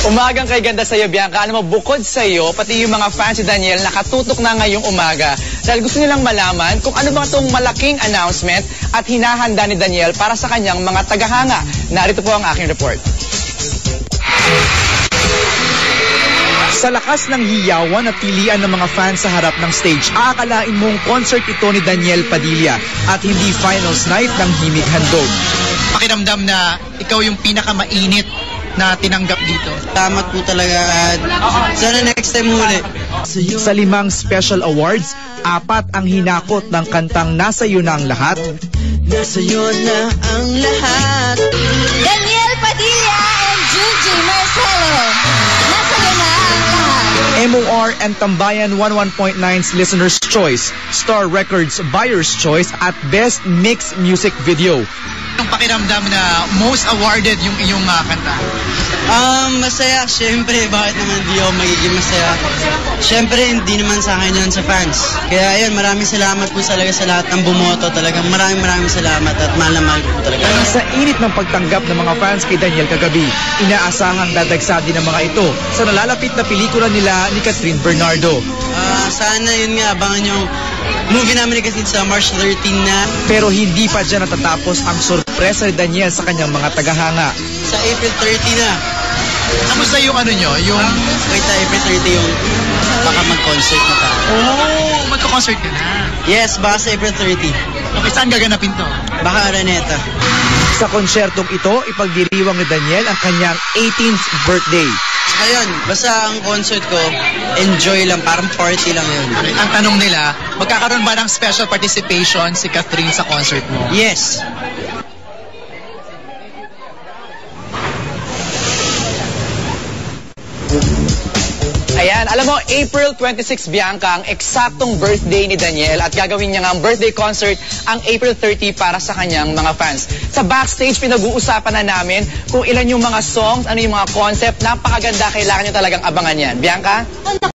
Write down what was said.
Umagang kay ganda sa'yo, Bianca. Ano mo, bukod sa'yo, pati yung mga fans si Daniel nakatutok na ngayong umaga. Dahil gusto nilang malaman kung ano ba itong malaking announcement at hinahanda ni Daniel para sa kanyang mga tagahanga. Narito po ang aking report. Sa lakas ng hiyawan at pilian ng mga fans sa harap ng stage, aakalain mong concert ito ni Daniel Padilla at hindi finals night ng Himig Handog. Pakiramdam na ikaw yung pinakamainit na tinanggap dito. Tamat po talaga at sana next time muli. Sa 5 special awards, 4 ang hinakot ng kantang Nasa Iyo Na Ang Lahat. Nasa iyo na ang lahat. Daniel Padilla and Gigi Marcelo. Nasa iyo na ang lahat. MOR and Tambayan 11.9's Listener's Choice, Star Records Buyer's Choice at Best Mixed Music Video. Ang pakiramdam na most awarded yung iyong kanta? Masaya. Siyempre, bakit naman di ako magiging masaya? Siyempre, hindi naman sa akin yun, sa fans. Kaya ayun, maraming salamat po talaga sa lahat ng bumoto. Talagang maraming salamat at mahal na mahal po talaga. Sa init ng pagtanggap ng mga fans kay Daniel kagabi, inaasahang dadagsa din ang mga ito sa nalalapit na pelikula nila ni Catherine Bernardo. Sana yun nga, abangan yung movie namin ni Catherine sa March 13 na. Pero hindi pa dyan natatapos ang sorpresa ni Daniel sa kanyang mga tagahanga. Sa April 30 na. Kamusta yung ano nyo? Yung... Wait, sa April 30 yung baka mag-concert na tayo. Oh, magko-concert ka na. Yes, baka sa April 30. Okay, saan gaganapin to? Baka Araneta. Sa konsyertong ito, ipagdiriwang ni Daniel ang kanyang 18th birthday. Ayun, basta ang concert ko, enjoy lang, parang party lang yun. Okay, ang tanong nila, magkakaroon ba ng special participation si Catherine sa concert mo? Yes. Ayan, alam mo, April 26, Bianca, ang eksaktong birthday ni Daniel at gagawin niya nga ang birthday concert ang April 30 para sa kanyang mga fans. Sa backstage, pinag-uusapan na namin kung ilan yung mga songs, ano yung mga concept. Napakaganda, kailangan niyo talagang abangan yan. Bianca?